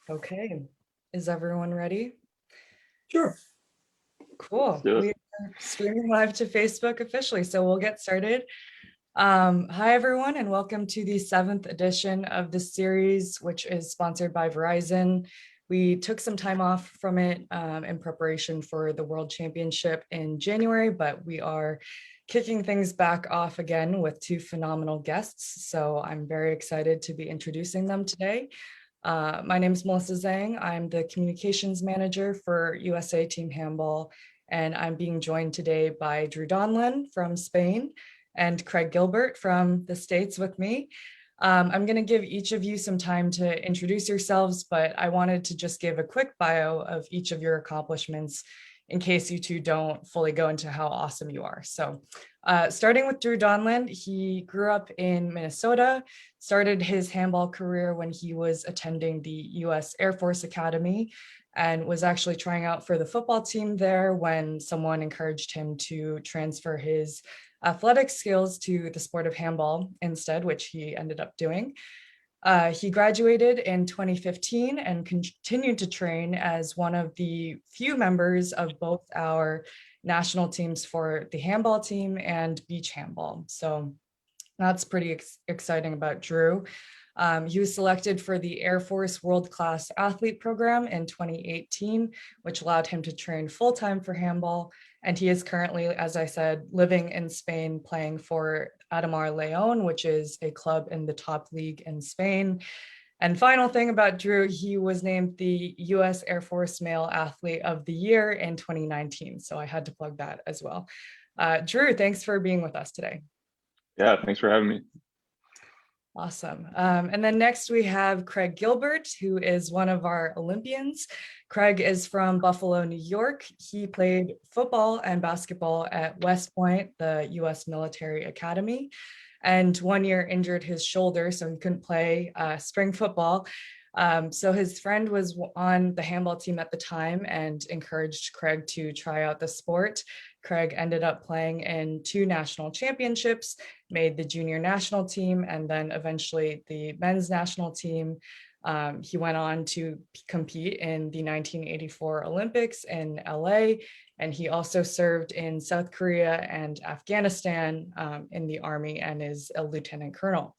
Okay, is everyone ready? Sure. Cool. do We it. are streaming live to Facebook officially, so we'll get started. Hi, everyone, and welcome to the 7th edition of the series, which is sponsored by Verizon. We took some time off from it in preparation for the World Championship in January, but we are kicking things back off again with two phenomenal guests. So I'm very excited to be introducing them today. My name is Melissa Zhang. I'm the communications manager for USA Team Handball, and I'm being joined today by Drew Donlin from Spain and Craig Gilbert from the States with me. I'm going to give each of you some time to introduce yourselves, but I wanted to just give a quick bio of each of your accomplishments in case you two don't fully go into how awesome you are. So starting with Drew Donland, he grew up in Minnesota, started his handball career when he was attending the US Air Force Academy and was actually trying out for the football team there when someone encouraged him to transfer his athletic skills to the sport of handball instead, which he ended up doing. He graduated in 2015 and continued to train as one of the few members of both our national teams for the handball team and beach handball. So that's pretty exciting about Drew. He was selected for the Air Force World Class Athlete Program in 2018, which allowed him to train full-time for handball. And he is currently, as I said, living in Spain, playing for Ademar León, which is a club in the top league in Spain. And final thing about Drew, he was named the US Air Force Male Athlete of the Year in 2019. So I had to plug that as well. Drew, thanks for being with us today. Yeah, thanks for having me. Awesome. And then next we have Craig Gilbert, who is one of our Olympians. Craig is from Buffalo, New York. He played football and basketball at West Point, the US Military Academy, and 1 year injured his shoulder, so he couldn't play spring football. So his friend was on the handball team at the time and encouraged Craig to try out the sport. Craig ended up playing in 2 national championships, made the junior national team, and then eventually the men's national team. He went on to compete in the 1984 Olympics in LA, and he also served in South Korea and Afghanistan in the Army and is a lieutenant colonel.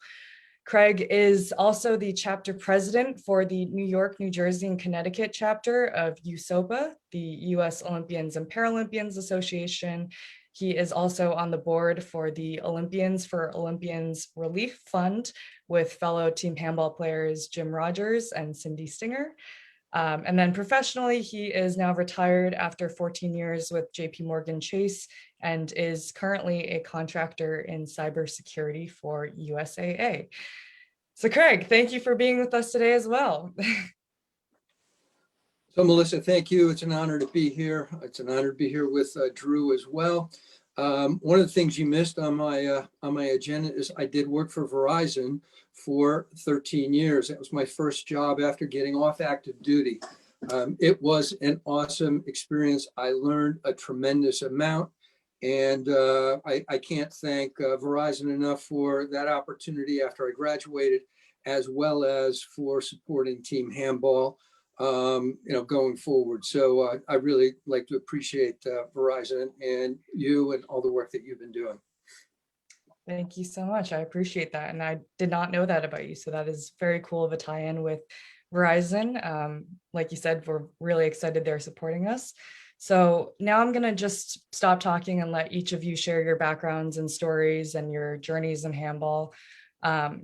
Craig is also the chapter president for the New York, New Jersey, and Connecticut chapter of USOPA, the US Olympians and Paralympians Association. He is also on the board for the Olympians for Olympians Relief Fund with fellow team handball players Jim Rogers and Cindy Stinger. And then professionally, he is now retired after 14 years with JP Morgan Chase and is currently a contractor in cybersecurity for USAA. So Craig, thank you for being with us today as well. So Melissa, thank you. It's an honor to be here. It's an honor to be here with Drew as well. One of the things you missed on my agenda is I did work for Verizon for 13 years. That was my first job after getting off active duty. It was an awesome experience. I learned a tremendous amount, and I can't thank Verizon enough for that opportunity after I graduated, as well as for supporting team handball going forward. So I really like to appreciate Verizon and you and all the work that you've been doing. Thank you so much. I appreciate that. And I did not know that about you. So that is very cool of a tie-in with Verizon. Like you said, we're really excited they're supporting us. So now I'm going to just stop talking and let each of you share your backgrounds and stories and your journeys in handball.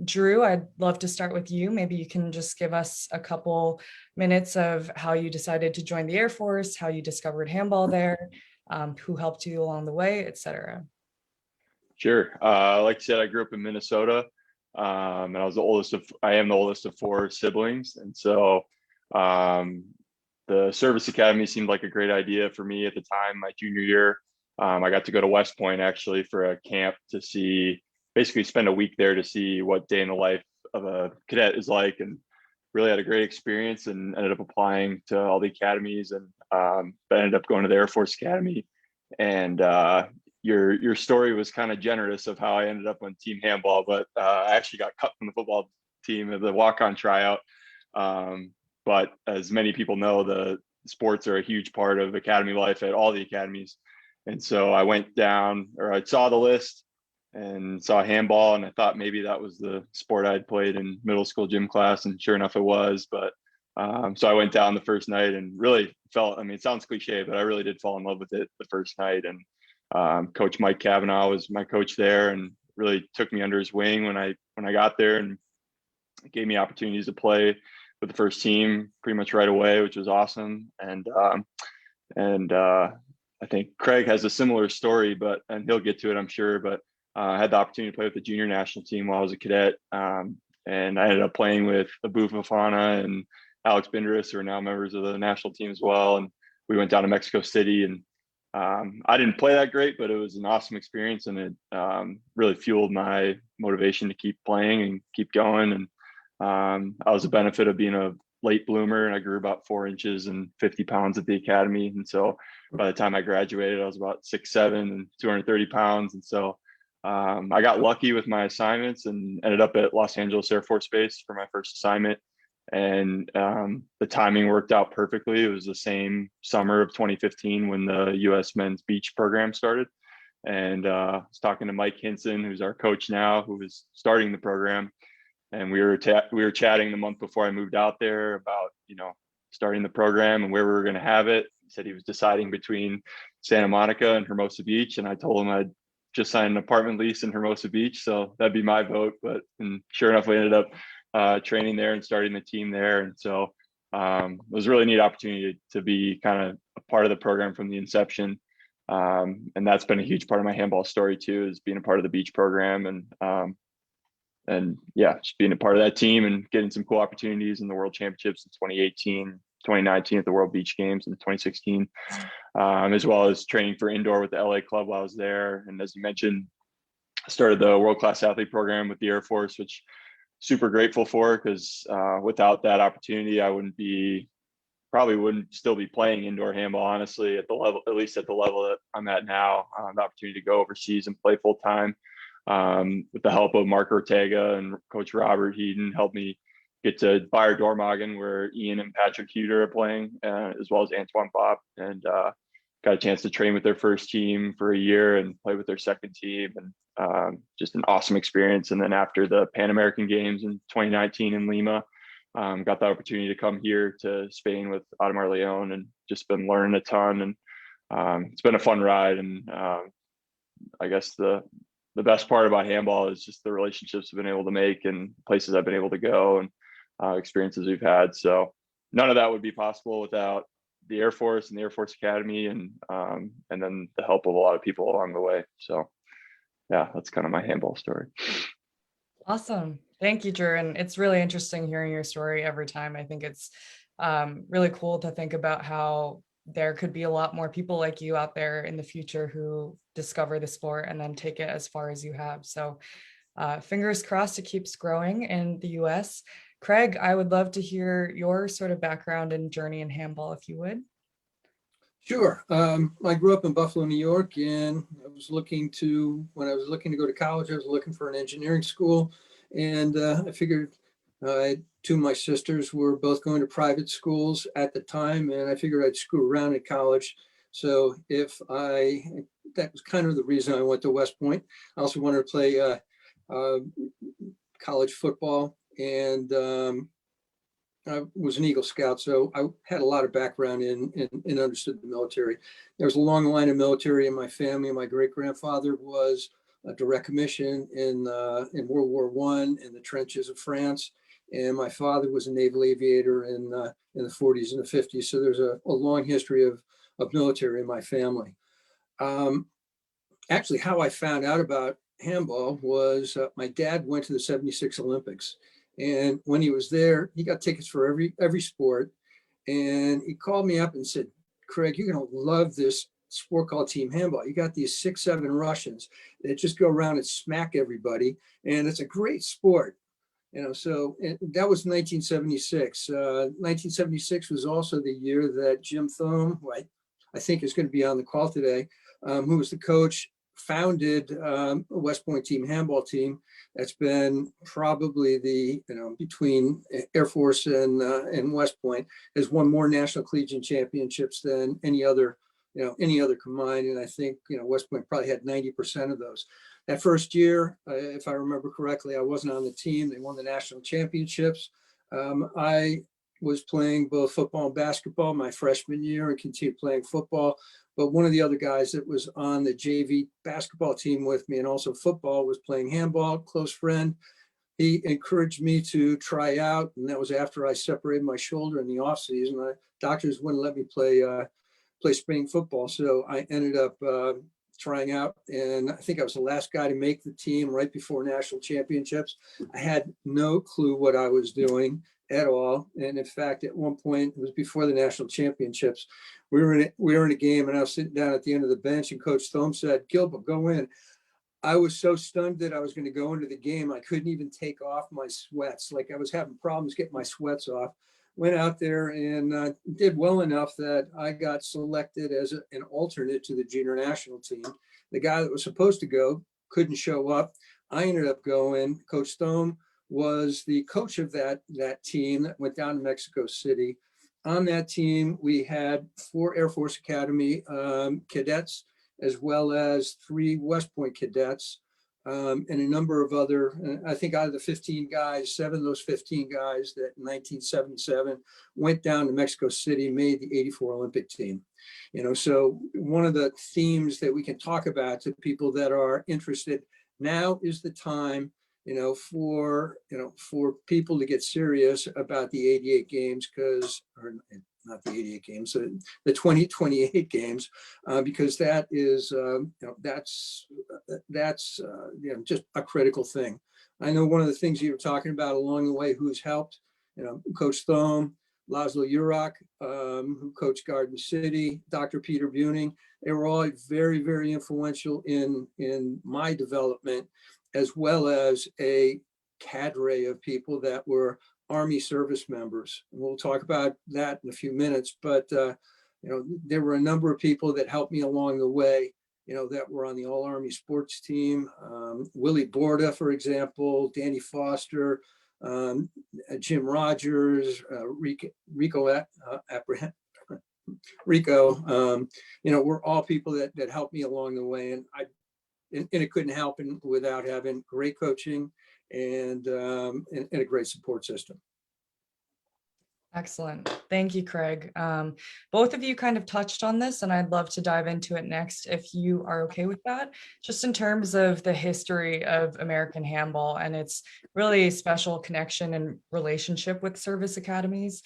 Drew, I'd love to start with you. Maybe you can just give us a couple minutes of how you decided to join the Air Force, how you discovered handball there, who helped you along the way, etc. Sure. Like you said, I grew up in Minnesota, and I am the oldest of 4 siblings. And so the service academy seemed like a great idea for me at the time, my junior year. I got to go to West Point actually for a camp to basically spend a week there to see what day in the life of a cadet is like, and really had a great experience and ended up applying to all the academies, and ended up going to the Air Force Academy. And your story was kind of generous of how I ended up on team handball, but I actually got cut from the football team at the walk-on tryout. But as many people know, the sports are a huge part of academy life at all the academies. And so I went down, or I saw the list and saw handball, and I thought maybe that was the sport I'd played in middle school gym class, and sure enough it was. But so I went down the first night and really felt, I mean, it sounds cliche, but I really did fall in love with it the first night. And Coach Mike Kavanaugh was my coach there and really took me under his wing when I got there, and gave me opportunities to play with the first team pretty much right away, which was awesome. And I think Craig has a similar story, and he'll get to it, I'm sure, but I had the opportunity to play with the junior national team while I was a cadet. And I ended up playing with Abu Fafana and Alex Bindris, who are now members of the national team as well. And we went down to Mexico City, and I didn't play that great, but it was an awesome experience, and it really fueled my motivation to keep playing and keep going. And I was a benefit of being a late bloomer, and I grew about 4 inches and 50 pounds at the academy. And so by the time I graduated, I was about 6'7" and 230 pounds. And so I got lucky with my assignments and ended up at Los Angeles Air Force Base for my first assignment. And the timing worked out perfectly. It was the same summer of 2015 when the U.S. men's beach program started. And I was talking to Mike Hinson, who's our coach now, who was starting the program. And we were chatting the month before I moved out there about, starting the program and where we were going to have it. He said he was deciding between Santa Monica and Hermosa Beach. And I told him I'd just signed an apartment lease in Hermosa Beach, so that'd be my vote. And sure enough, we ended up training there and starting the team there. And so it was a really neat opportunity to be kind of a part of the program from the inception. And that's been a huge part of my handball story too, is being a part of the beach program and yeah, just being a part of that team and getting some cool opportunities in the World Championships in 2018, 2019 at the World Beach Games in 2016, as well as training for indoor with the LA club while I was there. And as you mentioned, I started the World Class Athlete program with the Air Force, which super grateful for, because without that opportunity, I probably wouldn't still be playing indoor handball, honestly, at least at the level that I'm at now. The opportunity to go overseas and play full time. With the help of Mark Ortega and Coach Robert Heaton, helped me get to Bayer Dormagen, where Ian and Patrick Huter are playing, as well as Antoine Bopp, and got a chance to train with their first team for a year and play with their second team, and just an awesome experience. And then after the Pan American Games in 2019 in Lima, got the opportunity to come here to Spain with Ademar Leon, and just been learning a ton. And it's been a fun ride. And I guess the best part about handball is just the relationships I've been able to make and places I've been able to go and experiences we've had. So none of that would be possible without the Air Force and the Air Force Academy, and then the help of a lot of people along the way. So yeah, that's kind of my handball story. Awesome. Thank you, Drew. And it's really interesting hearing your story every time. I think it's really cool to think about how there could be a lot more people like you out there in the future who discover the sport and then take it as far as you have. So fingers crossed it keeps growing in the US. Craig, I would love to hear your sort of background and journey in handball, if you would. Sure. I grew up in Buffalo, New York, and when I was looking to go to college, I was looking for an engineering school. And I figured two of my sisters were both going to private schools at the time, and I figured I'd screw around in college. So that was kind of the reason I went to West Point. I also wanted to play college football, and I was an Eagle Scout, so I had a lot of background in understood the military. There was a long line of military in my family. My great-grandfather was a direct commission in World War I in the trenches of France. And my father was a naval aviator in the 40s and the 50s. So there's a long history of military in my family. Actually, how I found out about handball was my dad went to the 76 Olympics. And when he was there, he got tickets for every sport. And he called me up and said, Craig, you're going to love this sport called team handball. You got these 6'7" Russians that just go around and smack everybody. And it's a great sport. So that was 1976. 1976 was also the year that Jim Thome, who I think is going to be on the call today, who was the coach founded West Point Team Handball team. That's been probably between Air Force and West Point, has won more national collegiate championships than any other combined. And I think, West Point probably had 90% of those. That first year, if I remember correctly, I wasn't on the team. They won the national championships. I was playing both football and basketball my freshman year and continued playing football. But one of the other guys that was on the JV basketball team with me and also football was playing handball, close friend. He encouraged me to try out, and that was after I separated my shoulder in the off season. Doctors wouldn't let me play spring football, so I ended up trying out, and I think I was the last guy to make the team right before national championships. I had no clue what I was doing at all, and in fact, at one point, it was before the national championships, we were in a game, and I was sitting down at the end of the bench, and Coach Thome said, "Gilbert, go in." I was so stunned that I was going to go into the game, I couldn't even take off my sweats. Like, I was having problems getting my sweats off. Went out there and did well enough that I got selected as an alternate to the junior national team. The guy that was supposed to go couldn't show up. I ended up going. Coach Thome was the coach of that team that went down to Mexico City. On that team, we had 4 Air Force Academy cadets, as well as 3 West Point cadets, and a number of other, I think out of the 15 guys, 7 of those 15 guys that in 1977 went down to Mexico City, made the 84 Olympic team. So one of the themes that we can talk about to people that are interested, now is the time, for people to get serious about the 88 games, or not the 88 games, the 2028 games, because that is, that's just a critical thing. I know one of the things you were talking about along the way, who's helped, Coach Thome, Laszlo Urach, who coached Garden City, Dr. Peter Buning. They were all very, very influential in my development, as well as a cadre of people that were Army service members. And we'll talk about that in a few minutes, but there were a number of people that helped me along the way, that were on the All Army sports team. Willie Borda, for example, Danny Foster, Jim Rogers, Rico, we're all people that helped me along the way, and it couldn't happen without having great coaching and a great support system. Excellent. Thank you, Craig. Both of you kind of touched on this, and I'd love to dive into it next if you are okay with that. Just in terms of the history of American handball and its really special connection and relationship with service academies.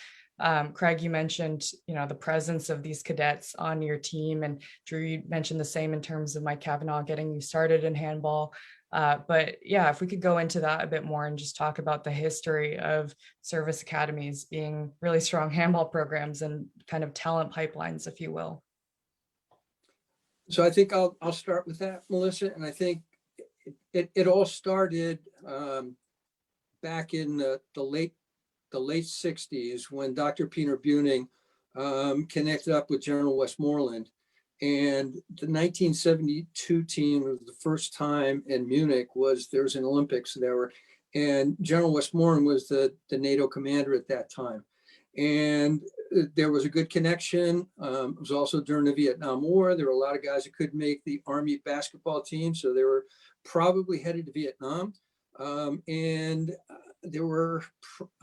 Craig, you mentioned, the presence of these cadets on your team, and Drew, you mentioned the same in terms of Mike Kavanaugh getting you started in handball. But yeah, if we could go into that a bit more and just talk about the history of service academies being really strong handball programs and kind of talent pipelines, if you will. So I think I'll start with that, Melissa. And I think it all started back in the late 60s when Dr. Peter Buning connected up with General Westmoreland. And the 1972 team was the first time in Munich there was an Olympics there, and General Westmoreland was the NATO commander at that time. And there was a good connection. It was also during the Vietnam War. There were a lot of guys that couldn't make the Army basketball team, so they were probably headed to Vietnam. And there were,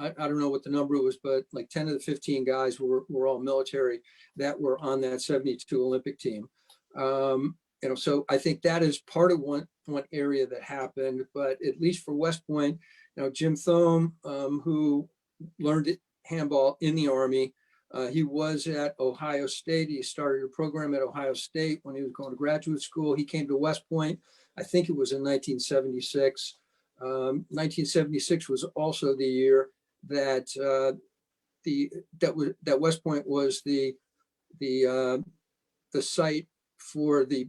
I don't know what the number was, but like 10 of the 15 guys were all military that were on that 72 Olympic team. So I think that is part of one area that happened, but at least for West Point, Jim Thome, who learned handball in the Army, he was at Ohio State. He started a program at Ohio State when he was going to graduate school. He came to West Point, I think it was in 1976. 1976 was also the year that that West Point was the site for the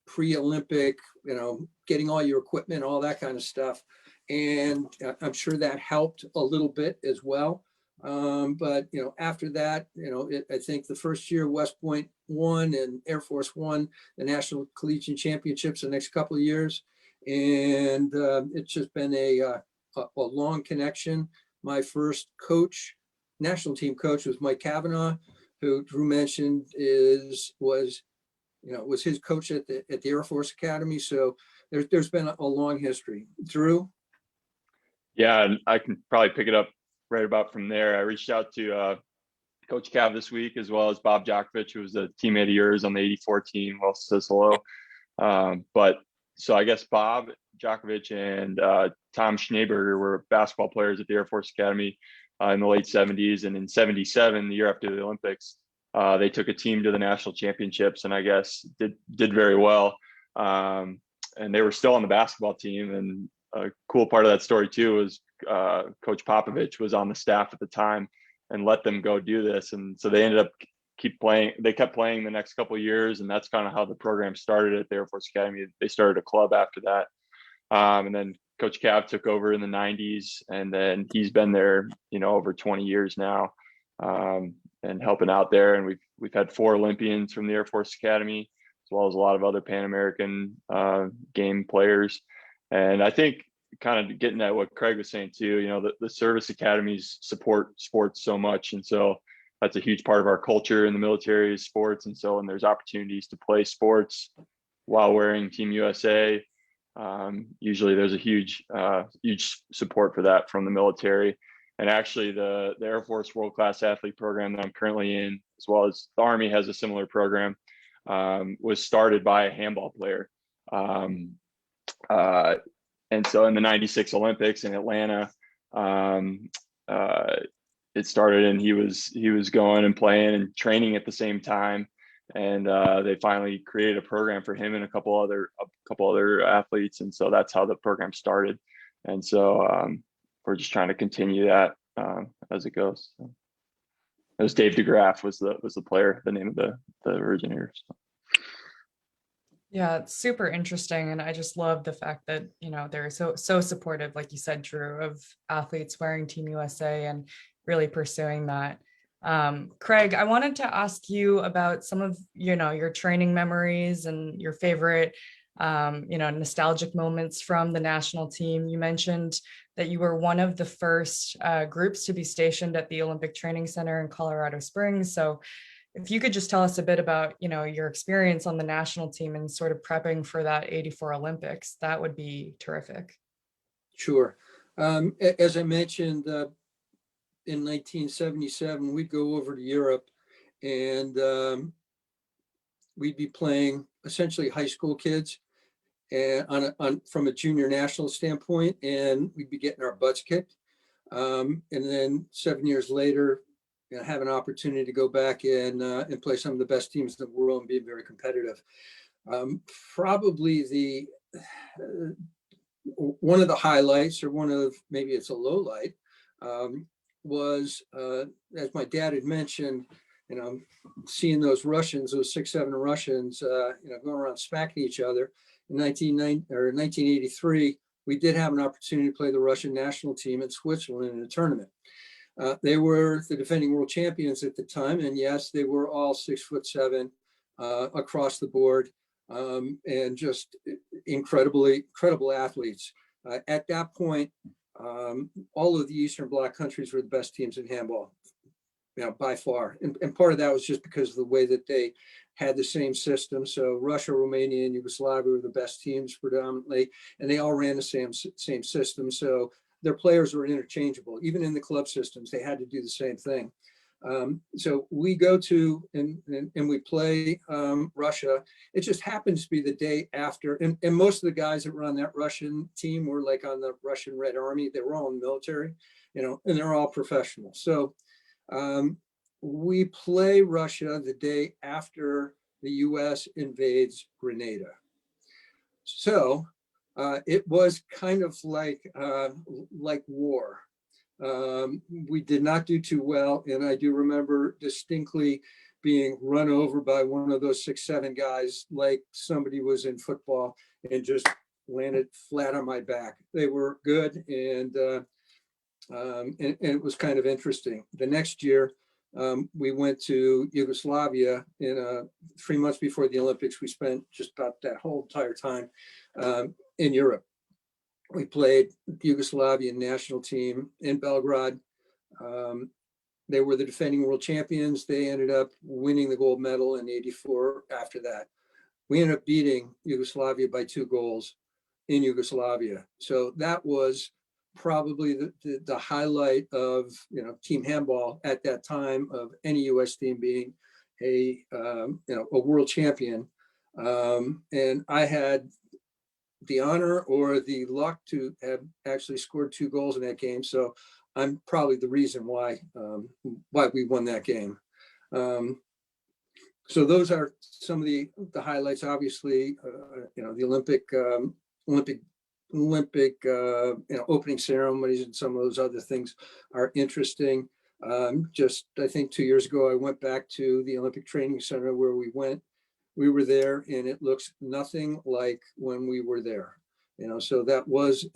pre-Olympic, getting all your equipment, all that kind of stuff. And I'm sure that helped a little bit as well. But, after that, I think the first year West Point won and Air Force won the National Collegiate Championships the next couple of years. And it's just been a long connection. My first coach, national team coach, was Mike Kavanaugh, who Drew mentioned was his coach at the Air Force Academy. So there's been a long history. Drew? Yeah, and I can probably pick it up right about from there. I reached out to Coach Cav this week, as well as Bob Djokovic, who was a teammate of yours on the '84 team. Well, says hello. But so I guess Bob Djokovic and Tom Schneeberger were basketball players at the Air Force Academy in the late '70s, and in '77, the year after the Olympics, they took a team to the national championships, and I guess did very well. And they were still on the basketball team. And a cool part of that story too was Coach Popovich was on the staff at the time and let them go do this, and so they ended up they kept playing the next couple of years, and that's kind of how the program started at the Air Force Academy. They started a club after that, and then Coach Cav took over in the '90s, and then he's been there over 20 years now, and helping out there. And we've had 4 Olympians from the Air Force Academy, as well as a lot of other Pan American game players. And I think, kind of getting at what Craig was saying too, the service academies support sports so much, and so that's a huge part of our culture in the military is sports. And so when there's opportunities to play sports while wearing Team USA, usually there's a huge support for that from the military. And actually the Air Force World Class Athlete program that I'm currently in, as well as the Army has a similar program, was started by a handball player. And so in the '96 Olympics in Atlanta, it started, and he was going and playing and training at the same time. And they finally created a program for him and a couple other athletes. And so that's how the program started. And so we're just trying to continue that as it goes. So, it was Dave DeGraff was the player, the name of the originator. So. Yeah, it's super interesting. And I just love the fact that, they're so supportive, like you said, Drew, of athletes wearing Team USA and really pursuing that. Craig, I wanted to ask you about some of, your training memories and your favorite, nostalgic moments from the national team. You mentioned that you were one of the first groups to be stationed at the Olympic Training Center in Colorado Springs. So if you could just tell us a bit about, your experience on the national team and sort of prepping for that '84 Olympics, that would be terrific. Sure. As I mentioned, in 1977, we'd go over to Europe, and we'd be playing essentially high school kids, and from a junior national standpoint, and we'd be getting our butts kicked. And then 7 years later, have an opportunity to go back and play some of the best teams in the world and be very competitive. Probably one of the highlights, or maybe it's a low light, was as my dad had mentioned, seeing those 6-7 Russians, going around smacking each other. In 1983, we did have an opportunity to play the Russian national team in Switzerland in a tournament. They were the defending world champions at the time, and yes, they were all 6'7" across the board, and just incredible athletes. At that point, all of the Eastern Bloc countries were the best teams in handball, by far. And part of that was just because of the way that they had the same system. So Russia, Romania, and Yugoslavia were the best teams predominantly, and they all ran the same system. So their players were interchangeable. Even in the club systems, they had to do the same thing. So we go to and we play Russia. It just happens to be the day after, and most of the guys that were on that Russian team were like on the Russian Red Army. They were all in the military, and they're all professional. So we play Russia the day after the US invades Grenada. So it was kind of like war. We did not do too well, and I do remember distinctly being run over by one of those 6'7" guys, like somebody was in football, and just landed flat on my back. They were good, and and it was kind of interesting. The next year, we went to Yugoslavia in 3 months before the Olympics. We spent just about that whole entire time in Europe. We played the Yugoslavian national team in Belgrade. They were the defending world champions. They ended up winning the gold medal in '84 after that. We ended up beating Yugoslavia by 2 goals in Yugoslavia. So that was probably the highlight of team handball at that time, of any U.S. team being a world champion. And I had the honor or the luck to have actually scored 2 goals in that game. So I'm probably the reason why we won that game. So those are some of the highlights. Obviously, the Olympic opening ceremonies and some of those other things are interesting. Just I think 2 years ago, I went back to the Olympic Training Center where we were there, and it looks nothing like when we were there. So that was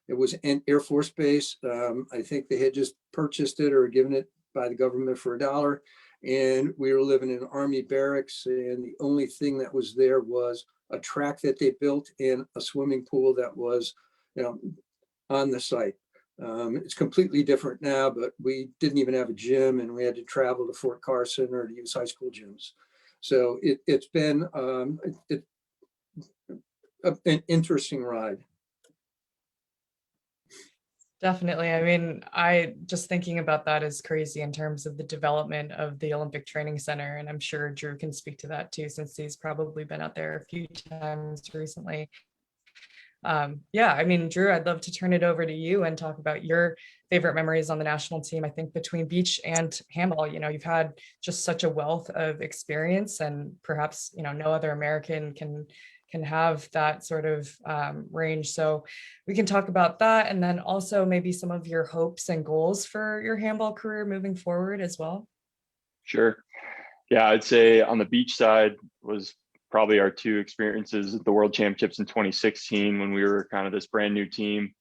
it was an Air Force base. I think they had just purchased it or given it by the government for $1. And we were living in Army barracks, and the only thing that was there was a track that they built and a swimming pool that was, on the site. It's completely different now, but we didn't even have a gym, and we had to travel to Fort Carson or to use high school gyms. So it's been an interesting ride. Definitely. I mean, I just thinking about that is crazy in terms of the development of the Olympic Training Center. And I'm sure Drew can speak to that too, since he's probably been out there a few times recently. Yeah, I mean, Drew, I'd love to turn it over to you and talk about your favorite memories on the national team. I think between beach and handball, you've had just such a wealth of experience, and perhaps, no other American can have that sort of range. So we can talk about that, and then also maybe some of your hopes and goals for your handball career moving forward as well. Sure. Yeah, I'd say on the beach side was probably our 2 experiences at the World Championships in 2016, when we were kind of this brand new team.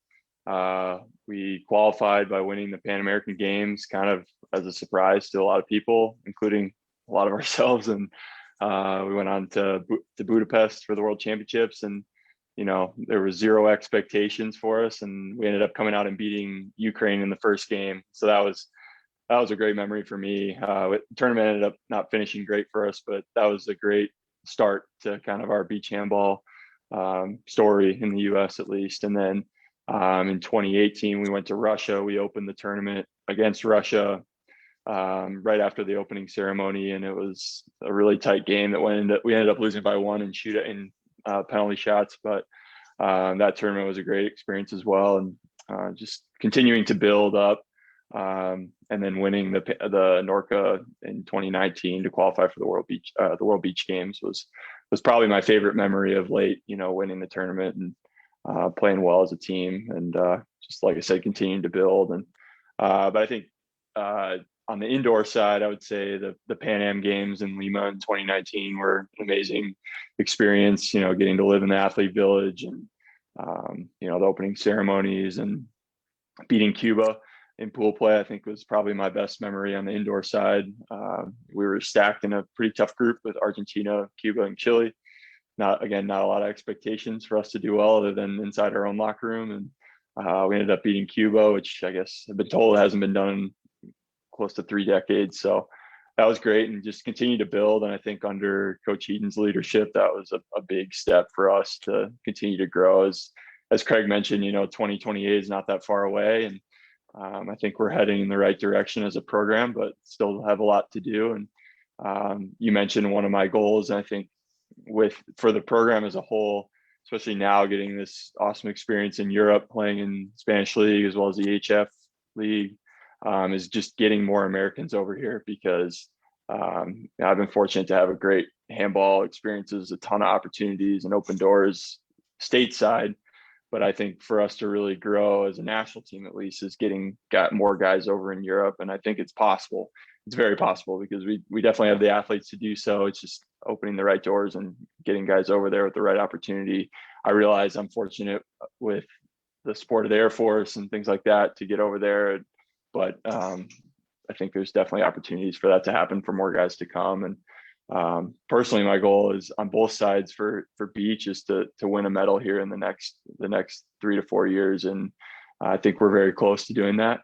We qualified by winning the Pan American Games, kind of as a surprise to a lot of people, including a lot of ourselves. And we went on to Budapest for the World Championships, and there was 0 expectations for us, and we ended up coming out and beating Ukraine in the first game. So that was a great memory for me. The tournament ended up not finishing great for us, but that was a great start to kind of our beach handball story in the US, at least. And then in 2018, we went to Russia. We opened the tournament against Russia right after the opening ceremony, and it was a really tight game that we ended up losing by 1 and shoot in penalty shots. But that tournament was a great experience as well, and just continuing to build up. And then winning the Norca in 2019 to qualify for the World Beach Games was probably my favorite memory of late. Winning the tournament and playing well as a team, and just like I said, continuing to build. And but I think on the indoor side, I would say the Pan Am Games in Lima in 2019 were an amazing experience. Getting to live in the athlete village, and the opening ceremonies, and beating Cuba in pool play, I think, was probably my best memory on the indoor side. We were stacked in a pretty tough group with Argentina, Cuba, and Chile. Not a lot of expectations for us to do well, other than inside our own locker room. And we ended up beating Cuba, which I guess I've been told hasn't been done in close to 3 decades. So that was great, and just continue to build. And I think under Coach Eaton's leadership, that was a big step for us to continue to grow. As Craig mentioned, 2028 is not that far away, and I think we're heading in the right direction as a program, but still have a lot to do. And you mentioned one of my goals, and I think for the program as a whole, especially now getting this awesome experience in Europe, playing in Spanish League as well as the HF League, is just getting more Americans over here, because I've been fortunate to have a great handball experiences, a ton of opportunities and open doors stateside. But I think for us to really grow as a national team, at least, is got more guys over in Europe. And I think it's possible. It's very possible, because we definitely have the athletes to do so. It's just opening the right doors and getting guys over there with the right opportunity. I realize I'm fortunate with the sport of the Air Force and things like that to get over there. But I think there's definitely opportunities for that to happen for more guys to come. And personally, my goal is on both sides for beach is to win a medal here in the next 3 to 4 years. And I think we're very close to doing that.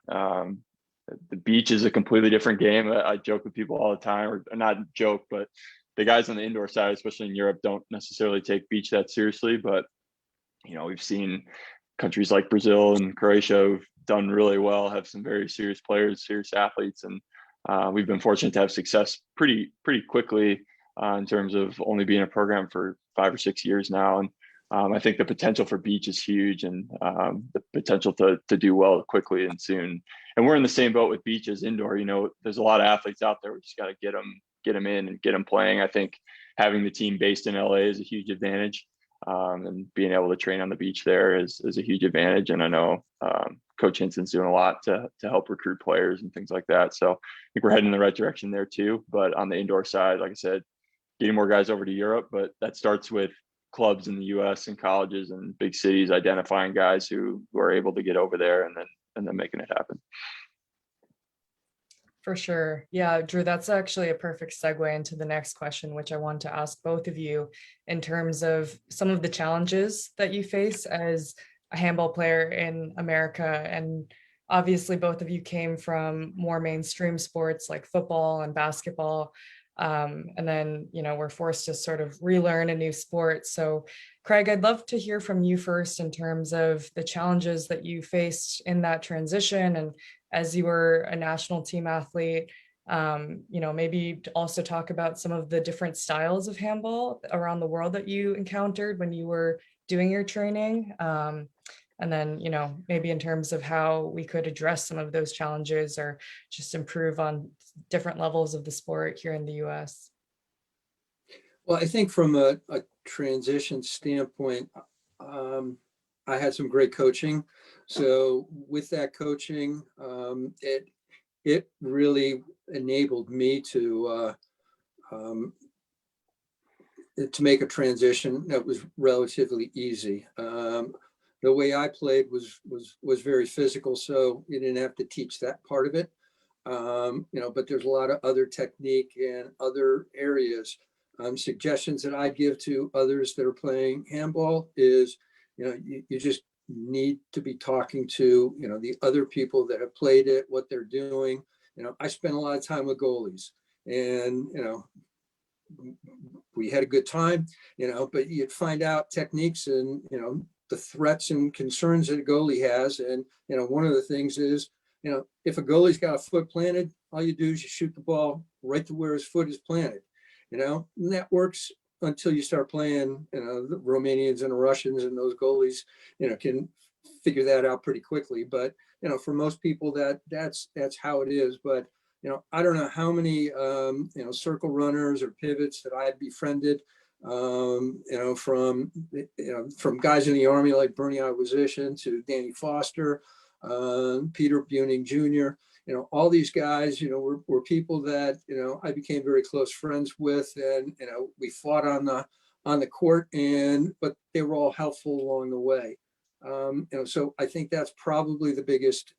The beach is a completely different game. I joke with people all the time, or not joke, but the guys on the indoor side, especially in Europe, don't necessarily take beach that seriously. But, we've seen countries like Brazil and Croatia who've done really well, have some very serious players, serious athletes. And we've been fortunate to have success pretty quickly in terms of only being a program for 5 or 6 years now. And I think the potential for beach is huge, and the potential to do well quickly and soon. And we're in the same boat with beach as indoor. There's a lot of athletes out there. We just got to get them in and get them playing. I think having the team based in LA is a huge advantage, and being able to train on the beach there is a huge advantage. And I know Coach Hinson's doing a lot to help recruit players and things like that. So I think we're heading in the right direction there too. But on the indoor side, like I said, getting more guys over to Europe, but that starts with clubs in the US and colleges and big cities identifying guys who are able to get over there and then making it happen. For sure. Yeah, Drew, that's actually a perfect segue into the next question, which I want to ask both of you in terms of some of the challenges that you face as a handball player in America. And obviously both of you came from more mainstream sports like football and basketball. And then, we're forced to sort of relearn a new sport. So Craig, I'd love to hear from you first in terms of the challenges that you faced in that transition. And as you were a national team athlete, maybe also talk about some of the different styles of handball around the world that you encountered when you were doing your training. And then, maybe in terms of how we could address some of those challenges or just improve on different levels of the sport here in the US. Well, I think from a transition standpoint, I had some great coaching. So with that coaching, it really enabled me to make a transition that was relatively easy. The way I played was very physical, so you didn't have to teach that part of it. But there's a lot of other technique and other areas. Suggestions that I give to others that are playing handball is, you just need to be talking to, the other people that have played it, what they're doing. I spent a lot of time with goalies, and, we had a good time, but you'd find out techniques and, the threats and concerns that a goalie has. And, one of the things is, if a goalie's got a foot planted, all you do is you shoot the ball right to where his foot is planted, and that works until you start playing, the Romanians and the Russians, and those goalies, can figure that out pretty quickly. But, for most people that's how it is. But, I don't know how many, circle runners or pivots that I had befriended, from guys in the Army like Bernie Acquisition to Danny Foster, Peter Buning Jr., all these guys, were people that, I became very close friends with, and, we fought on the court, but they were all helpful along the way. So I think that's probably the biggest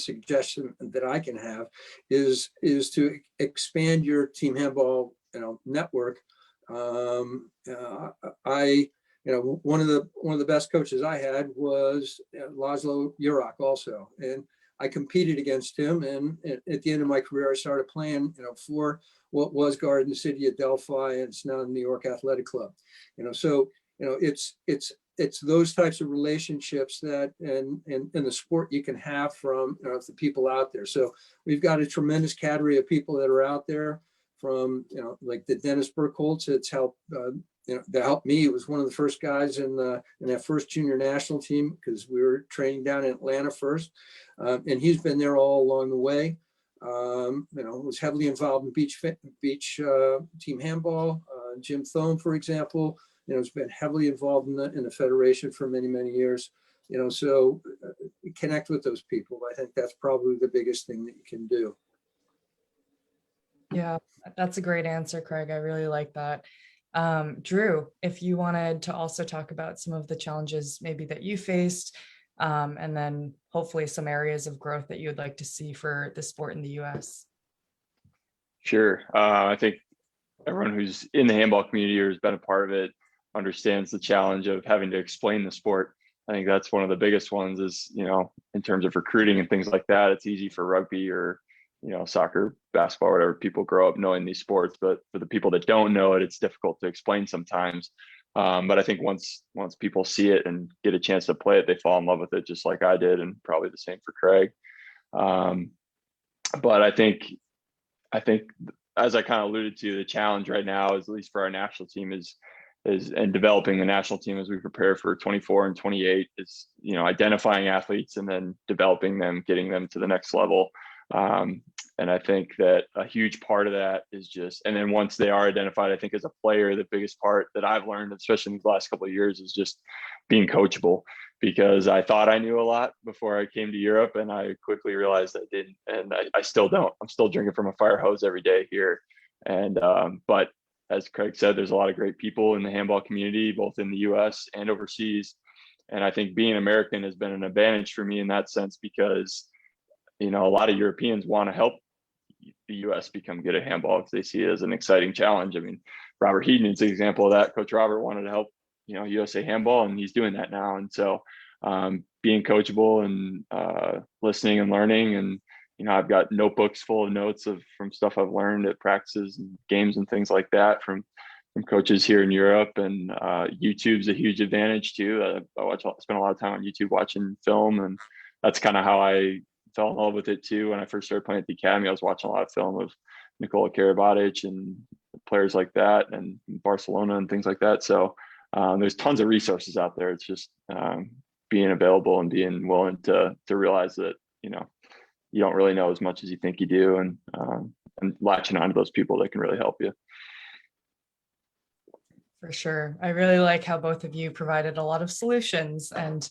suggestion that I can have is to expand your team handball, network. One of the best coaches I had was Laszlo Urach also, and I competed against him. And at the end of my career, I started playing, for what was Garden City at Delphi, and it's now the New York Athletic Club. So it's those types of relationships that and the sport you can have from the people out there. So we've got a tremendous cadre of people that are out there, from like the Dennis Burkholz. It's helped that helped me. It was one of the first guys in that first junior national team, because we were training down in Atlanta first, and he's been there all along the way. Was heavily involved in beach team handball. Jim Thome, for example, has been heavily involved in the federation for many years. So connect with those people. I think that's probably the biggest thing that you can do. Yeah, that's a great answer, Craig. I really like that. Drew, if you wanted to also talk about some of the challenges maybe that you faced, and then hopefully some areas of growth that you would like to see for the sport in the US. Sure. I think everyone who's in the handball community or has been a part of it understands the challenge of having to explain the sport. I think that's one of the biggest ones is, in terms of recruiting and things like that. It's easy for rugby or, soccer, basketball, whatever, people grow up knowing these sports, but for the people that don't know it, it's difficult to explain sometimes. But I think once people see it and get a chance to play it, they fall in love with it, just like I did, and probably the same for Craig. But I think as I kind of alluded to, the challenge right now is, at least for our national team, is and developing the national team as we prepare for 24 and 28 is, identifying athletes and then developing them, getting them to the next level. And I think that a huge part of that is and then once they are identified, I think as a player, the biggest part that I've learned, especially in the last couple of years, is just being coachable, because I thought I knew a lot before I came to Europe, and I quickly realized I didn't, and I still don't. I'm still drinking from a fire hose every day here. And, but as Craig said, there's a lot of great people in the handball community, both in the US and overseas. And I think being American has been an advantage for me in that sense, because a lot of Europeans want to help the US become good at handball because they see it as an exciting challenge. I mean, Robert Heaton is an example of that. Coach Robert wanted to help, USA handball, and he's doing that now. And so being coachable and listening and learning, and I've got notebooks full of notes from stuff I've learned at practices and games and things like that from coaches here in Europe. And YouTube's a huge advantage too. I spend a lot of time on YouTube watching film, and that's kind of how I fell in love with it too. When I first started playing at the academy, I was watching a lot of film of Nikola Karabatic and players like that, and Barcelona and things like that. So there's tons of resources out there. It's just being available and being willing to realize that, you don't really know as much as you think you do, and latching onto those people that can really help you. For sure. I really like how both of you provided a lot of solutions and,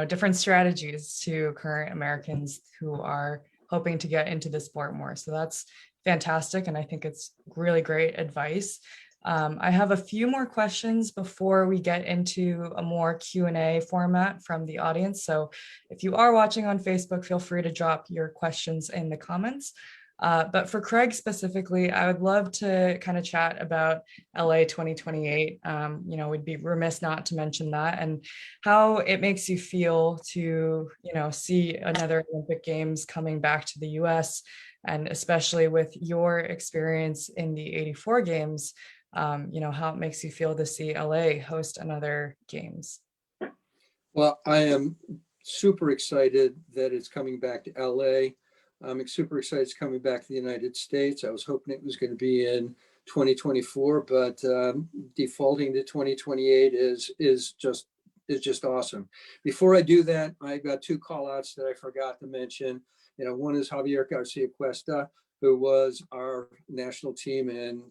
different strategies to current Americans who are hoping to get into the sport more. So that's fantastic. And I think it's really great advice. I have a few more questions before we get into a more Q&A format from the audience. So if you are watching on Facebook, feel free to drop your questions in the comments. But for Craig specifically, I would love to kind of chat about LA 2028. We'd be remiss not to mention that, and how it makes you feel to, see another Olympic Games coming back to the US, and especially with your experience in the 84 Games, how it makes you feel to see LA host another Games. Well, I am super excited that it's coming back to LA. I'm super excited it's coming back to the United States. I was hoping it was going to be in 2024, but defaulting to 2028 is just awesome. Before I do that, I got two call outs that I forgot to mention. One is Javier Garcia Cuesta, who was our national team and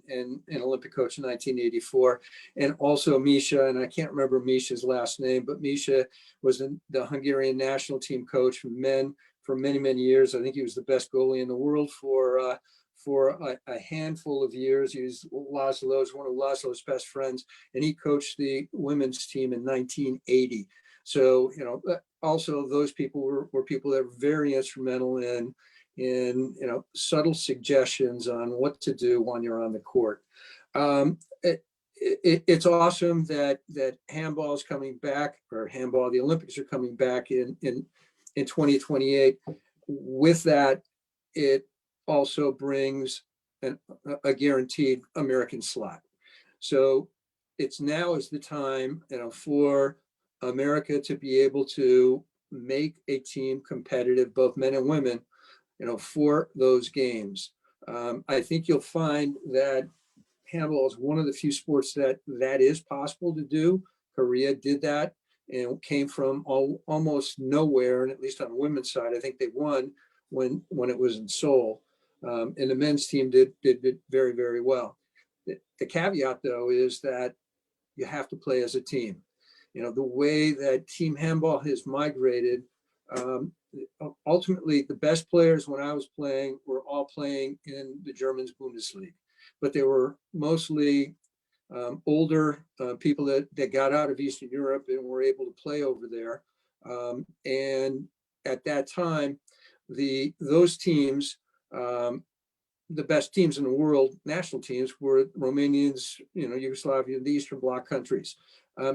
Olympic coach in 1984, and also Misha, and I can't remember Misha's last name, but Misha was the Hungarian national team coach for men for many, many years. I think he was the best goalie in the world for a handful of years. He was one of Laszlo's best friends, and he coached the women's team in 1980. So, also those people were people that were very instrumental in subtle suggestions on what to do when you're on the court. It's awesome that handball is coming back, or the Olympics are coming back in 2028. With that, it also brings a guaranteed American slot. So now is the time, for America to be able to make a team competitive, both men and women, for those games. I think you'll find that handball is one of the few sports that is possible to do. Korea did that and came from almost nowhere, and at least on the women's side, I think they won when it was in Seoul. And the men's team did very, very well. The caveat, though, is that you have to play as a team. The way that team handball has migrated, ultimately the best players when I was playing were all playing in the German Bundesliga, but they were mostly older people that got out of Eastern Europe and were able to play over there. And at that time, those teams, the best teams in the world, national teams, were Romanians, Yugoslavia, the Eastern Bloc countries,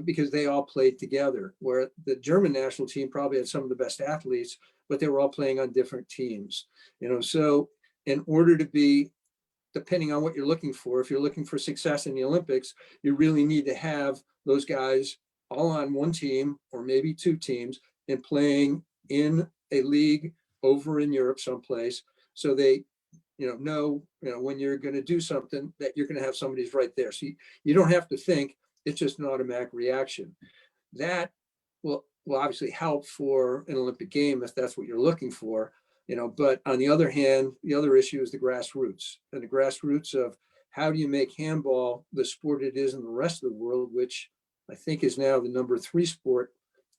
because they all played together. Where the German national team probably had some of the best athletes, but they were all playing on different teams. So in order to be, depending on what you're looking for, if you're looking for success in the Olympics, you really need to have those guys all on one team or maybe two teams and playing in a league over in Europe someplace, so they know when you're going to do something that you're going to have somebody's right there. So you don't have to think, it's just an automatic reaction. That will obviously help for an Olympic game if that's what you're looking for, but on the other hand, the other issue is the grassroots, and the grassroots of how do you make handball the sport it is in the rest of the world, which I think is now the number 3 sport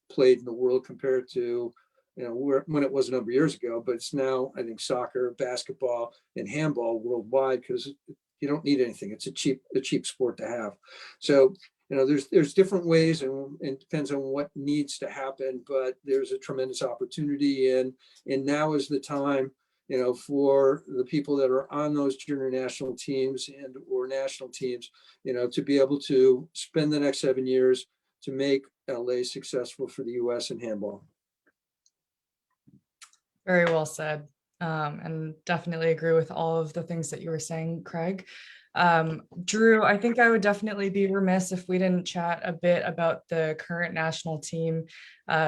played in the world compared to when it was a number of years ago, but it's now, I think, soccer, basketball, and handball worldwide, because you don't need anything. It's a cheap sport to have. So, there's different ways, and it depends on what needs to happen, but there's a tremendous opportunity, and now is the time, for the people that are on those junior national teams and or national teams, to be able to spend the next 7 years to make LA successful for the US in handball. Very well said. And definitely agree with all of the things that you were saying, Craig. Drew, I think I would definitely be remiss if we didn't chat a bit about the current national team,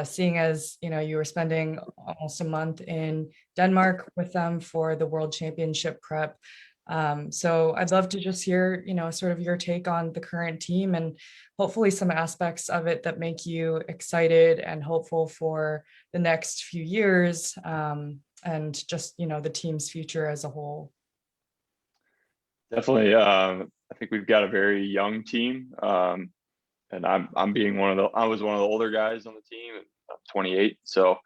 seeing as, you were spending almost a month in Denmark with them for the World Championship prep. So I'd love to just hear, sort of your take on the current team and hopefully some aspects of it that make you excited and hopeful for the next few years, and just, the team's future as a whole. Definitely. I think we've got a very young team. And I was one of the older guys on the team, and I'm 28. So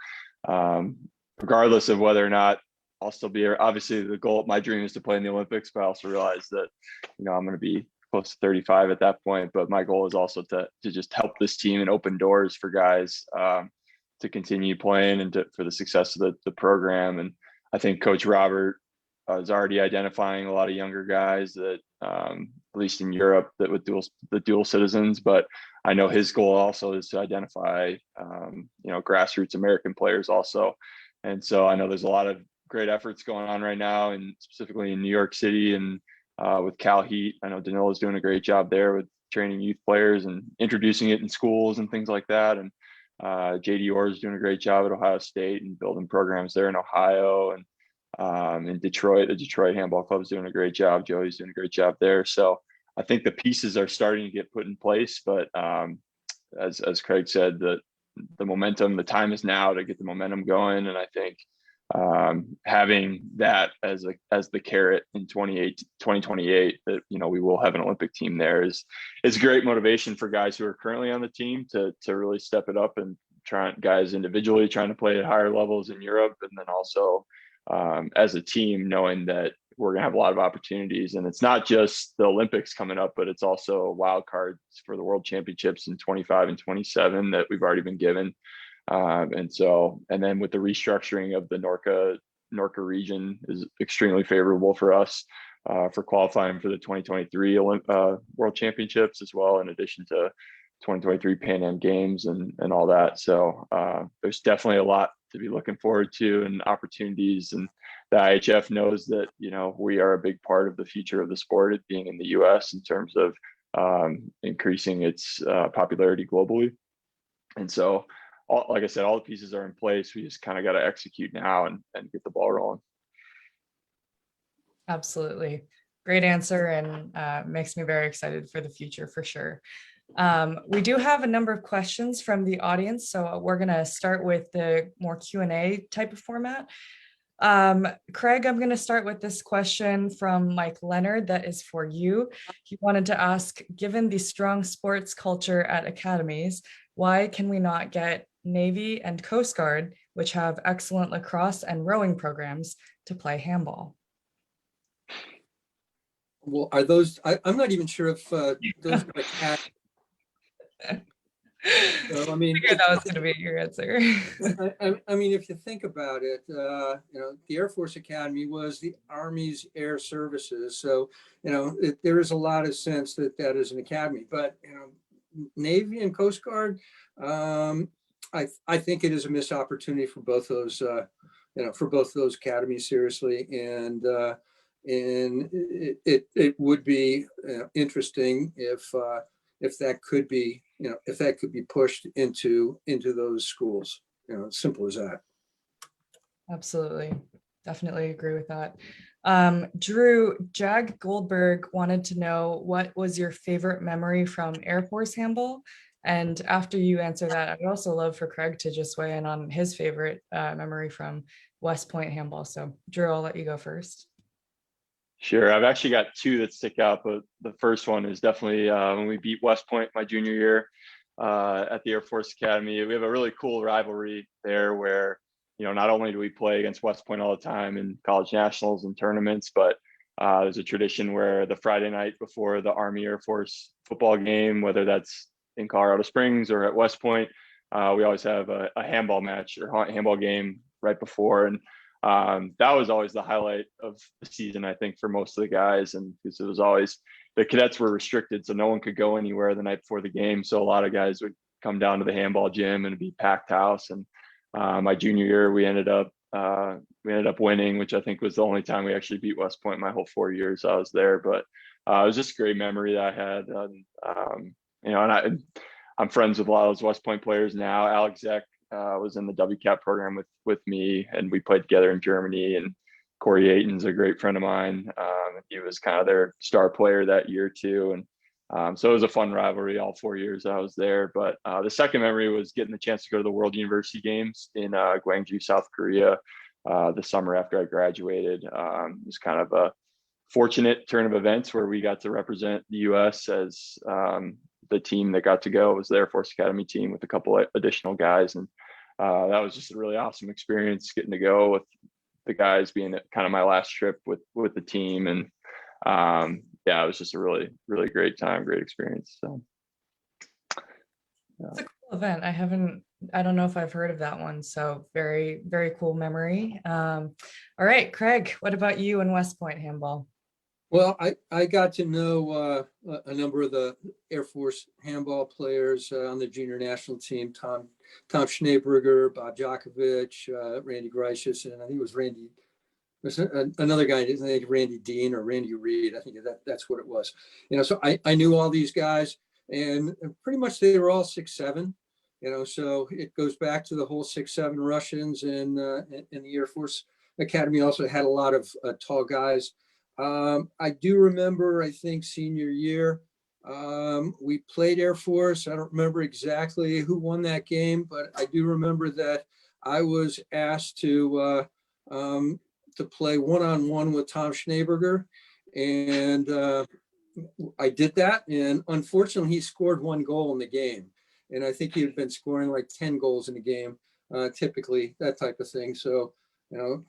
regardless of whether or not I'll still be here, obviously the goal, my dream is to play in the Olympics, but I also realize that, I'm going to be close to 35 at that point. But my goal is also to just help this team and open doors for guys to continue playing and for the success of the program. And I think Coach Robert is already identifying a lot of younger guys that, at least in Europe, that with dual citizens. But I know his goal also is to identify, grassroots American players also. And so I know there's a lot of great efforts going on right now, and specifically in New York City and with Cal Heat. I know Danila's doing a great job there with training youth players and introducing it in schools and things like that. And JD Orr is doing a great job at Ohio State and building programs there in Ohio. And in Detroit, the Detroit Handball Club is doing a great job. Joey's doing a great job there. So I think the pieces are starting to get put in place. But as Craig said, the momentum, the time is now to get the momentum going. And I think having that as the carrot in 2028, that we will have an Olympic team there is great motivation for guys who are currently on the team to really step it up, and guys individually trying to play at higher levels in Europe, and then also as a team knowing that we're going to have a lot of opportunities. And it's not just the Olympics coming up, but it's also wild cards for the World Championships in 25 and 27 that we've already been given. And then with the restructuring of the Norca region is extremely favorable for us for qualifying for the 2023 World Championships as well, in addition to 2023 Pan Am Games and all that. So there's definitely a lot to be looking forward to and opportunities. And the IHF knows that, we are a big part of the future of the sport, it being in the US, in terms of increasing its popularity globally. And so, like I said, all the pieces are in place. We just kind of got to execute now and get the ball rolling. Absolutely. Great answer, and makes me very excited for the future for sure. We do have a number of questions from the audience, so we're going to start with the more Q&A type of format. Craig, I'm going to start with this question from Mike Leonard that is for you. He wanted to ask, given the strong sports culture at academies, why can we not get Navy and Coast Guard, which have excellent lacrosse and rowing programs, to play handball? Well, are those, I'm not even sure if those are academies. So, I mean, Figured that was going to be your answer. I mean, if you think about it, the Air Force Academy was the Army's air services. So, there is a lot of sense that that is an academy. But, Navy and Coast Guard, I think it is a missed opportunity for both those, for both those academies, seriously. And it would be interesting if that could be, if that could be pushed into those schools, simple as that. Absolutely. Definitely agree with that. Drew, Jag Goldberg wanted to know, what was your favorite memory from Air Force handball? And after you answer that, I'd also love for Craig to just weigh in on his favorite memory from West Point handball. So Drew, I'll let you go first. Sure. I've actually got two that stick out, but the first one is definitely when we beat West Point my junior year at the Air Force Academy. We have a really cool rivalry there where, not only do we play against West Point all the time in college nationals and tournaments, but there's a tradition where the Friday night before the Army Air Force football game, whether that's in Colorado Springs or at West Point, we always have a handball match or handball game right before. And that was always the highlight of the season, I think, for most of the guys. And because it was always, the cadets were restricted, so no one could go anywhere the night before the game. So a lot of guys would come down to the handball gym and it'd be packed house. And my junior year, we ended up winning, which I think was the only time we actually beat West Point my whole 4 years I was there. But it was just a great memory that I had. And I'm friends with a lot of those West Point players now. Alex Zek was in the WCAP program with me, and we played together in Germany. And Corey Ayton's a great friend of mine. He was kind of their star player that year too. And so it was a fun rivalry all 4 years I was there. But the second memory was getting the chance to go to the World University Games in Gwangju, South Korea, the summer after I graduated. It was kind of a fortunate turn of events where we got to represent the U.S. as the team that got to go. It was the Air Force Academy team with a couple of additional guys. And that was just a really awesome experience, getting to go with the guys, being kind of my last trip with the team. And yeah, it was just a really, really great time, great experience. So It's a cool event. I don't know if I've heard of that one. So very, very cool memory. All right, Craig, what about you and West Point handball? Well, I got to know a number of the Air Force handball players on the junior national team: Tom Schneeberger, Bob Djokovic, Randy Greicius, and I think it was Randy. There's another guy, I think Randy Dean or Randy Reed. I think that's what it was. So I knew all these guys, and pretty much they were all 6'7". So it goes back to the whole 6'7" Russians, and the Air Force Academy also had a lot of tall guys. I do remember, I think senior year, we played Air Force. I don't remember exactly who won that game, but I do remember that I was asked to play one-on-one with Tom Schneeberger, and I did that. And unfortunately, he scored 1 goal in the game, and I think he had been scoring like 10 goals in the game, typically, that type of thing. So,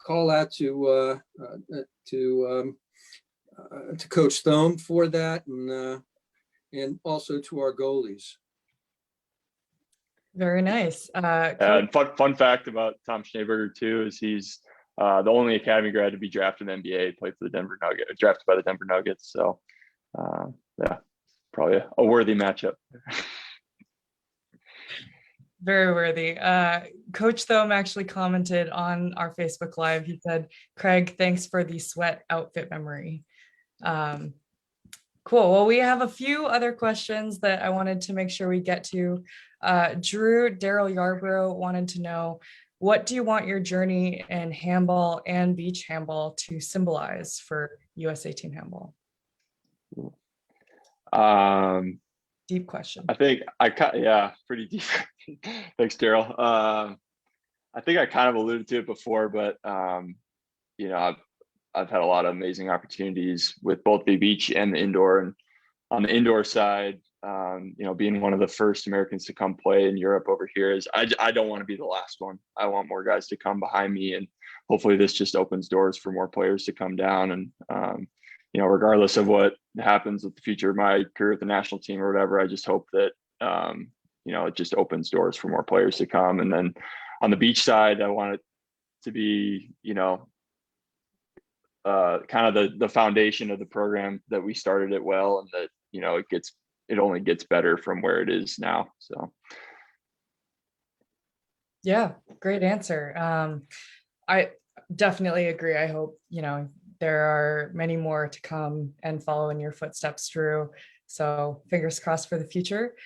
call out to Coach Thome for that, and also to our goalies. Very nice. And fun fact about Tom Schneeberger too is he's the only academy grad to be drafted in the NBA. Played for the Denver Nuggets, drafted by the Denver Nuggets. So yeah, probably a worthy matchup. Very worthy. Coach Thome actually commented on our Facebook Live. He said, "Craig, thanks for the sweat outfit memory." Cool. Well, we have a few other questions that I wanted to make sure we get to. Drew Daryl Yarbrough wanted to know, what do you want your journey in handball and beach handball to symbolize for USA Team Handball? Deep question. I think pretty deep. Thanks, Daryl. I think I kind of alluded to it before, but I've had a lot of amazing opportunities with both the beach and the indoor. And on the indoor side, being one of the first Americans to come play in Europe over here is I don't want to be the last one. I want more guys to come behind me, and hopefully this just opens doors for more players to come down. And regardless of what happens with the future of my career with the national team or whatever, I just hope that, it just opens doors for more players to come. And then on the beach side, I want it to be, kind of the foundation of the program that we started it well, and that, it only gets better from where it is now. So. Yeah, great answer. I definitely agree. I hope, there are many more to come and follow in your footsteps, Drew. So fingers crossed for the future.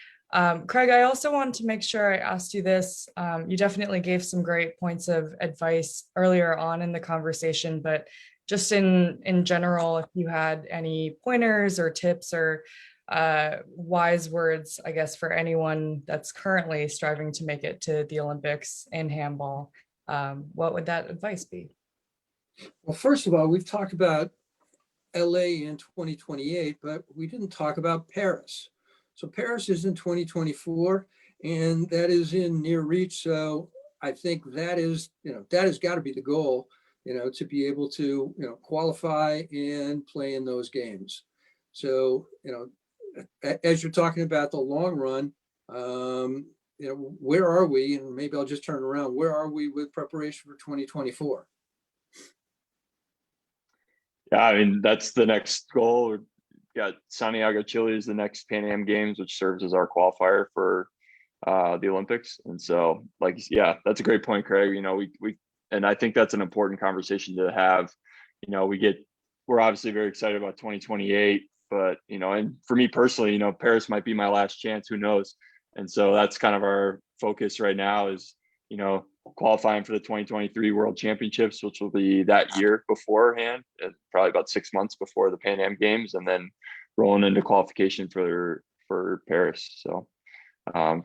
Craig, I also wanted to make sure I asked you this. You definitely gave some great points of advice earlier on in the conversation, but just in general, if you had any pointers or tips or wise words, I guess, for anyone that's currently striving to make it to the Olympics in handball, what would that advice be? Well, first of all, we've talked about LA in 2028, but we didn't talk about Paris. So Paris is in 2024, and that is in near reach. So I think that is, that has got to be the goal, to be able to, qualify and play in those games. So, as you're talking about the long run, where are we? And maybe I'll just turn around. Where are we with preparation for 2024? Yeah, I mean, that's the next goal. We've got Santiago, Chile is the next Pan Am Games, which serves as our qualifier for the Olympics. And so, that's a great point, Craig. And I think that's an important conversation to have. We're obviously very excited about 2028, but, and for me personally, Paris might be my last chance, who knows? And so that's kind of our focus right now is, qualifying for the 2023 World Championships, which will be that year beforehand, probably about 6 months before the Pan Am Games, and then rolling into qualification for Paris. So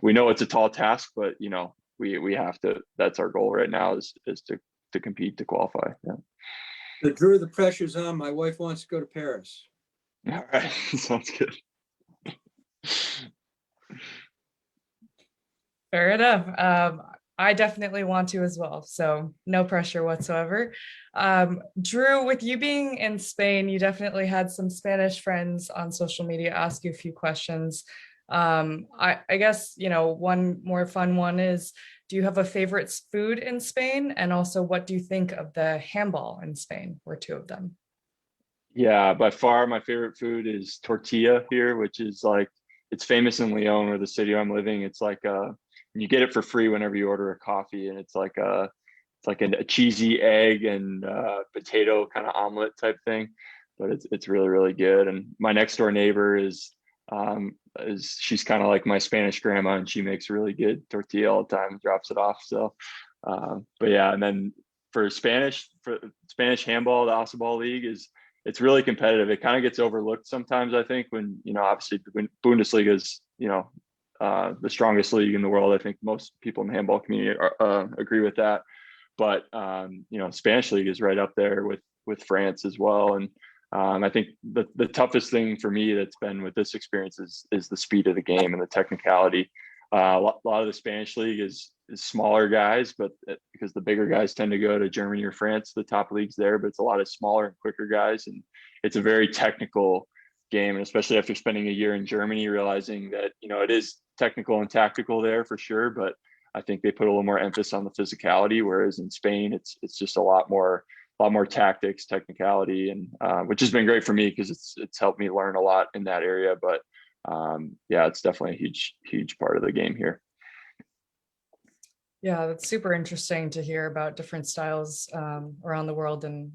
we know it's a tall task, but we have to. That's our goal right now is to compete, to qualify. Yeah. So Drew, the pressure's on. My wife wants to go to Paris. All right, sounds good. Fair enough. I definitely want to as well, so no pressure whatsoever. Drew, with you being in Spain, you definitely had some Spanish friends on social media ask you a few questions. I guess, one more fun one is, do you have a favorite food in Spain? And also, what do you think of the handball in Spain? Or two of them. Yeah, by far my favorite food is tortilla here, which is it's famous in Leon, or the city I'm living. It's you get it for free whenever you order a coffee, and it's like a cheesy egg and potato kind of omelet type thing, but it's really, really good. And my next door neighbor is she's kind of like my Spanish grandma, and she makes really good tortilla all the time, drops it off. So but yeah, and then for Spanish handball, the Asabal League it's really competitive. It kind of gets overlooked sometimes, I think, when obviously when Bundesliga is the strongest league in the world. I think most people in the handball community agree with that. But Spanish league is right up there with France as well. And I think the toughest thing for me that's been with this experience is the speed of the game and the technicality. A lot of the Spanish league is smaller guys, but because the bigger guys tend to go to Germany or France, the top leagues there, but it's a lot of smaller and quicker guys, and it's a very technical game. And especially after spending a year in Germany, realizing that it is technical and tactical there for sure, but I think they put a little more emphasis on the physicality, whereas in Spain it's just a lot more tactics, technicality, and which has been great for me because it's helped me learn a lot in that area. But it's definitely a huge part of the game here. Yeah, that's super interesting to hear about different styles around the world, and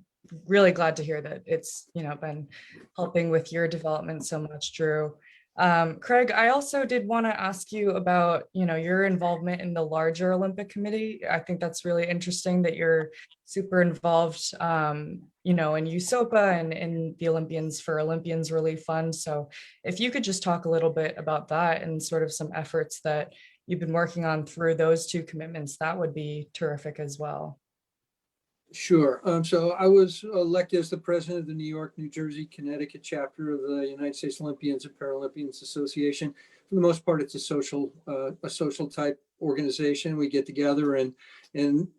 really glad to hear that it's been helping with your development so much, Drew. Craig, I also did want to ask you about your involvement in the larger Olympic Committee. I think that's really interesting that you're super involved in USOPA and in the Olympians for Olympians Relief Fund. So if you could just talk a little bit about that and sort of some efforts that you've been working on through those two commitments, that would be terrific as well. Sure. So I was elected as the president of the New York, New Jersey, Connecticut chapter of the United States Olympians and Paralympians Association. For the most part, it's a social type organization. We get together and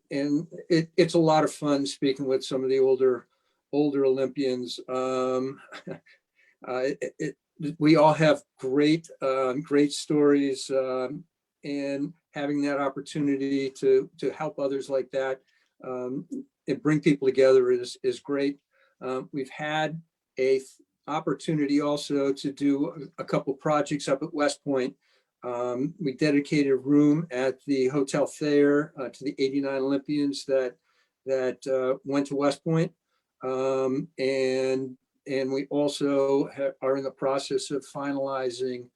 it's a lot of fun speaking with some of the older older Olympians. We all have great stories, and having that opportunity to help others like that and bring people together is great. We've had a opportunity also to do a couple projects up at West Point. We dedicated a room at the Hotel Thayer to the 89 Olympians that went to West Point. And we also are in the process of finalizing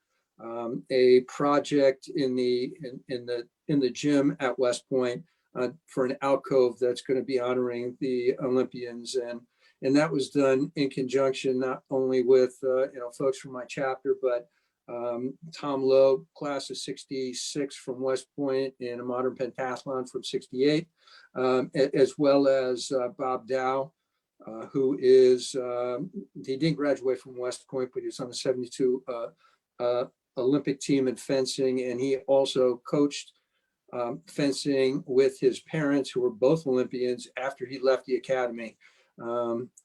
a project in the gym at West Point for an alcove that's going to be honoring the Olympians, and that was done in conjunction not only with folks from my chapter, but Tom Lowe, class of '66 from West Point, and a modern pentathlon from '68, as well as Bob Dow, who is, he didn't graduate from West Point, but he was on the '72 Olympic team in fencing, and he also coached fencing with his parents, who were both Olympians, after he left the academy.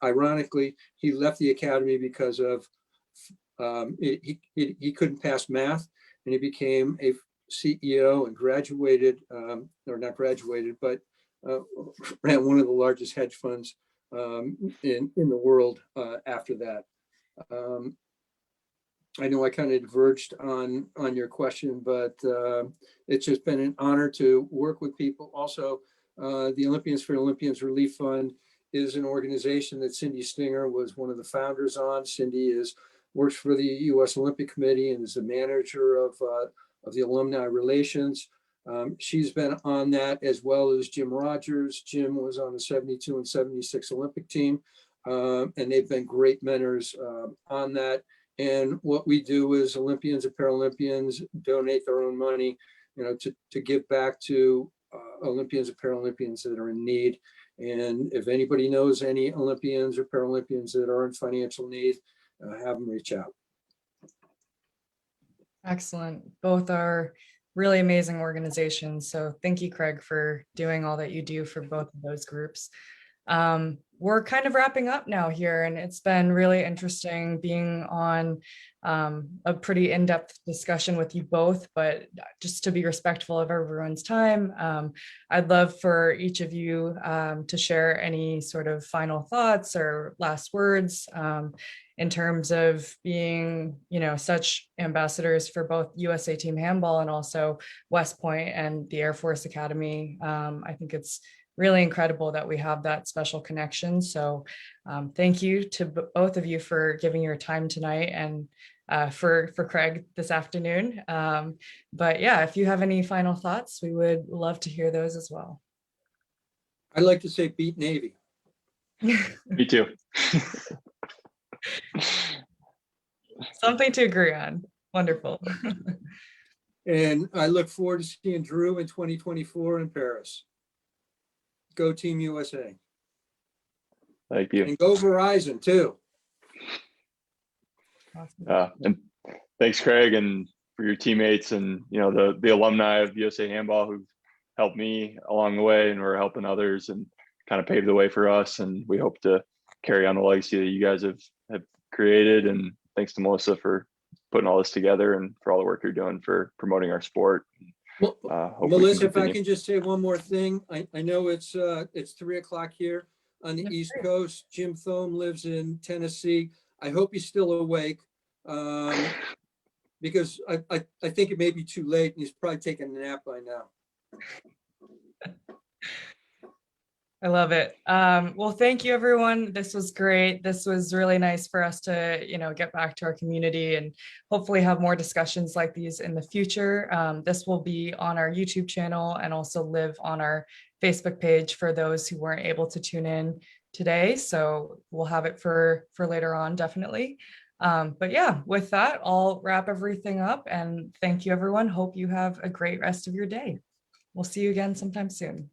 Ironically, he left the academy because of he couldn't pass math, and he became a CEO and graduated, or not graduated, but ran one of the largest hedge funds in the world after that. I know I kind of diverged on your question, but it's just been an honor to work with people. Also, the Olympians for Olympians Relief Fund is an organization that Cindy Stinger was one of the founders on. Cindy works for the U.S. Olympic Committee and is the manager of the alumni relations. She's been on that, as well as Jim Rogers. Jim was on the '72 and '76 Olympic team, and they've been great mentors on that. And what we do is Olympians and Paralympians donate their own money, to give back to Olympians and Paralympians that are in need. And if anybody knows any Olympians or Paralympians that are in financial need, have them reach out. Excellent. Both are really amazing organizations. So thank you, Craig, for doing all that you do for both of those groups. We're kind of wrapping up now here, and it's been really interesting being on a pretty in-depth discussion with you both, but just to be respectful of everyone's time, I'd love for each of you to share any sort of final thoughts or last words in terms of being, such ambassadors for both USA Team Handball and also West Point and the Air Force Academy. I think it's really incredible that we have that special connection. So thank you to both of you for giving your time tonight, and for Craig this afternoon. But yeah, if you have any final thoughts, we would love to hear those as well. I'd like to say beat Navy. Me too. Something to agree on. Wonderful. And I look forward to seeing Drew in 2024 in Paris. Go Team USA. Thank you. And go Verizon too. Awesome. And thanks, Craig, and for your teammates and the alumni of USA Handball who've helped me along the way, and we're helping others and kind of paved the way for us. And we hope to carry on the legacy that you guys have created. And thanks to Melissa for putting all this together and for all the work you're doing for promoting our sport. Well, Melissa, if I can just say one more thing. I know it's 3:00 here on the East Coast. Jim Thome lives in Tennessee. I hope he's still awake, because I think it may be too late, and he's probably taking a nap by now. I love it. Well, thank you, everyone. This was great. This was really nice for us to, get back to our community and hopefully have more discussions like these in the future. This will be on our YouTube channel and also live on our Facebook page for those who weren't able to tune in today. So we'll have it for later on, definitely. But yeah, with that, I'll wrap everything up, and thank you, everyone. Hope you have a great rest of your day. We'll see you again sometime soon.